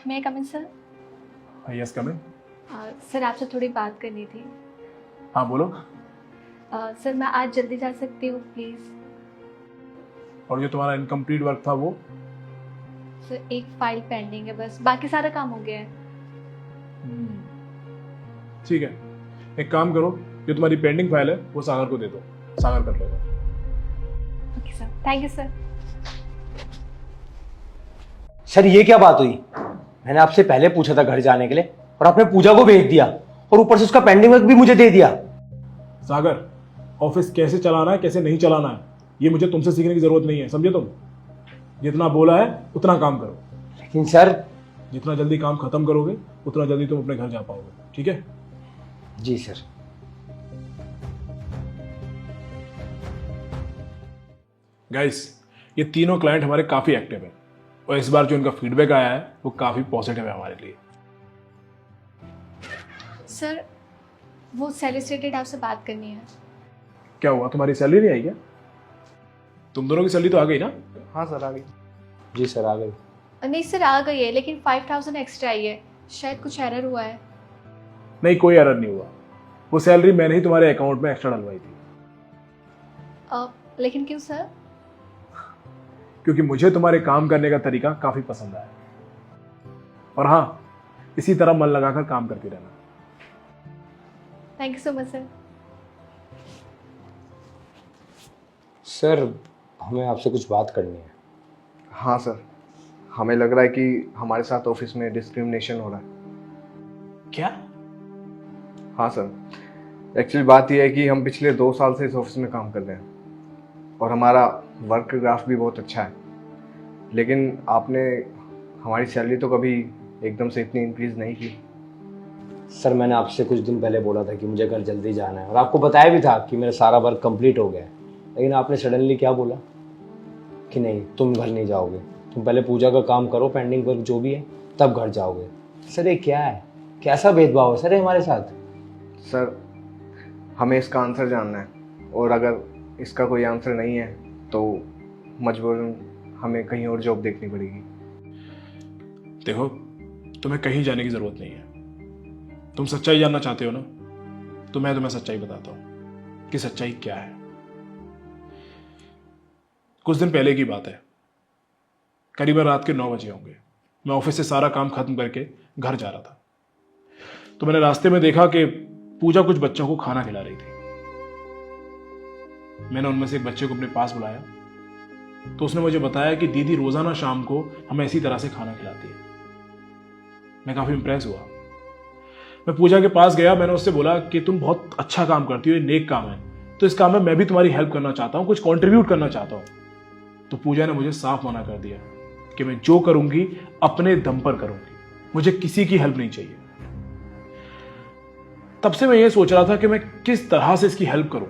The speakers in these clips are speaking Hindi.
मैं कम इन सर? यस कम इन। सर आपसे थोड़ी बात करनी थी। हाँ बोलो। सर मैं आज जल्दी जा सकती हूँ प्लीज़? और जो तुम्हारा इनकम्प्लीट वर्क था वो? सर एक फाइल पेंडिंग है बस, बाकी सारा काम हो गया है। ठीक है, एक काम करो, जो तुम्हारी पेंडिंग फाइल है वो सागर को दे दो, सागर कर लेगा। Okay sir, thank you sir. Sir ये क्या बात हुई? मैंने आपसे पहले पूछा था घर जाने के लिए और आपने पूजा को भेज दिया और ऊपर से उसका पेंडिंग वर्क भी मुझे दे दिया। सागर, ऑफिस कैसे चलाना है कैसे नहीं चलाना है ये मुझे तुमसे सीखने की जरूरत नहीं है, समझे तुम? जितना बोला है उतना काम करो। लेकिन सर। जितना जल्दी काम खत्म करोगे उतना जल्दी तुम अपने घर जा पाओगे, ठीक है? जी सर। गाइस, ये तीनों क्लाइंट हमारे काफी एक्टिव हैं और इस बार जो इनका फीडबैक आया है वो काफी पॉजिटिव है हमारे लिए। सर वो सैलरी से रिलेटेड आपसे बात करनी है। क्या हुआ, तुम्हारी सैलरी नहीं आई क्या? तुम दोनों की सैलरी तो आ गई ना? हाँ सर आ गई। जी सर आ गई। नहीं सर आ गई है, लेकिन 5000 एक्स्ट्रा आई है, शायद कुछ एरर हुआ है। नहीं, कोई एरर नहीं हुआ, वो सैलरी मैंने ही तुम्हारे अकाउंट में एक्स्ट्रा डलवाई थी। लेकिन क्यों सर? क्योंकि मुझे तुम्हारे काम करने का तरीका काफी पसंद आया। और हाँ, इसी तरह मन लगाकर काम करती रहना। Thank you so much sir. Sir हमें आपसे कुछ बात करनी है। हाँ सर, हमें लग रहा है कि हमारे साथ ऑफिस में डिस्क्रिमिनेशन हो रहा है। क्या? हाँ सर, एक्चुअली बात यह है कि हम पिछले 2 साल से इस ऑफिस में काम कर रहे हैं और हमारा वर्क ग्राफ भी बहुत अच्छा है, लेकिन आपने हमारी सैलरी तो कभी एकदम से इतनी इंक्रीज़ नहीं की। सर मैंने आपसे कुछ दिन पहले बोला था कि मुझे घर जल्दी जाना है और आपको बताया भी था कि मेरा सारा वर्क कंप्लीट हो गया है, लेकिन आपने सडनली क्या बोला कि नहीं तुम घर नहीं जाओगे, तुम पहले पूजा का काम करो, पेंडिंग वर्क जो भी है तब घर जाओगे। सर ये क्या है, कैसा भेदभाव है सर ये हमारे साथ? सर हमें इसका आंसर जानना है और अगर इसका कोई आंसर नहीं है तो मजबूरन हमें कहीं और जॉब देखनी पड़ेगी। देखो, तुम्हें कहीं जाने की जरूरत नहीं है। तुम सच्चाई जानना चाहते हो ना, तो मैं तुम्हें सच्चाई बताता हूं कि सच्चाई क्या है। कुछ दिन पहले की बात है, करीबन रात के 9 बजे होंगे। मैं ऑफिस से सारा काम खत्म करके घर जा रहा था, तो मैंने रास्ते में देखा कि पूजा कुछ बच्चों को खाना खिला रही थी। मैंने उनमें से एक बच्चे को अपने पास बुलाया, तो उसने मुझे बताया कि दीदी रोजाना शाम को हमें इसी तरह से खाना खिलाती है। मैं काफी इंप्रेस हुआ। मैं पूजा के पास गया, मैंने उससे बोला कि तुम बहुत अच्छा काम करती हो, ये नेक काम है, तो इस काम में मैं भी तुम्हारी हेल्प करना चाहता हूं, कुछ कंट्रीब्यूट करना चाहता हूं। तो पूजा ने मुझे साफ मना कर दिया कि मैं जो करूंगी अपने दम पर करूंगी, मुझे किसी की हेल्प नहीं चाहिए। तब से मैं ये सोच रहा था कि मैं किस तरह से इसकी हेल्प करूं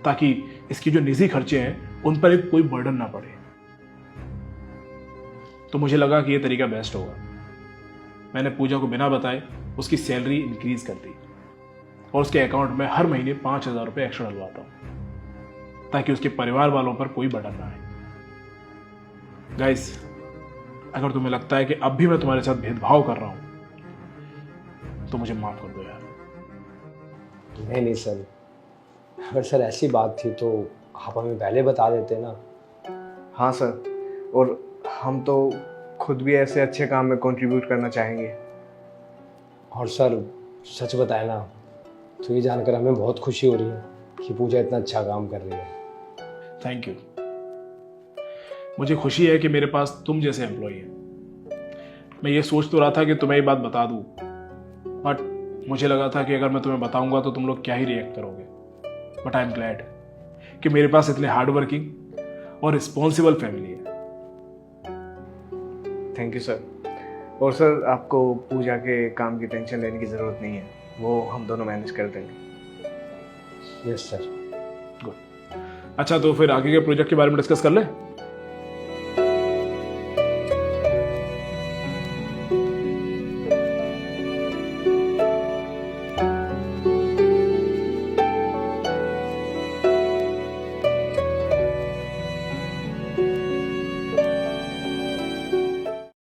ताकि इसकी जो निजी खर्चे हैं उन पर एक कोई बर्डन ना पड़े। तो मुझे लगा कि यह तरीका बेस्ट होगा। मैंने पूजा को बिना बताए उसकी सैलरी इंक्रीज कर दी और उसके अकाउंट में हर महीने 5000 रुपये एक्स्ट्रा डलवाता हूं ताकि उसके परिवार वालों पर कोई बर्डन ना आए। गाइस, अगर तुम्हें लगता है कि अब भी मैं तुम्हारे साथ भेदभाव कर रहा हूं तो मुझे माफ कर दो यार। नहीं सर, अगर सर ऐसी बात थी तो आप हमें पहले बता देते ना। हाँ सर, और हम तो खुद भी ऐसे अच्छे काम में कंट्रीब्यूट करना चाहेंगे। और सर सच बताए ना तो ये जानकर हमें बहुत खुशी हो रही है कि पूजा इतना अच्छा काम कर रही है। Thank you. मुझे खुशी है कि मेरे पास तुम जैसे एम्प्लॉय हैं। मैं ये सोच तो रहा था कि तुम्हें ये बात बता दूं, बट मुझे लगा था कि अगर मैं तुम्हें बताऊंगा तो तुम लोग क्या ही रिएक्ट करोगे। बट आई एम ग्लैड कि मेरे पास इतने हार्ड वर्किंग और रिस्पॉन्सिबल फैमिली है। Thank you sir. और सर आपको पूजा के काम की टेंशन लेने की ज़रूरत नहीं है, वो हम दोनों मैनेज कर देंगे। Yes sir. गुड। अच्छा, तो फिर आगे के प्रोजेक्ट के बारे में डिस्कस कर ले।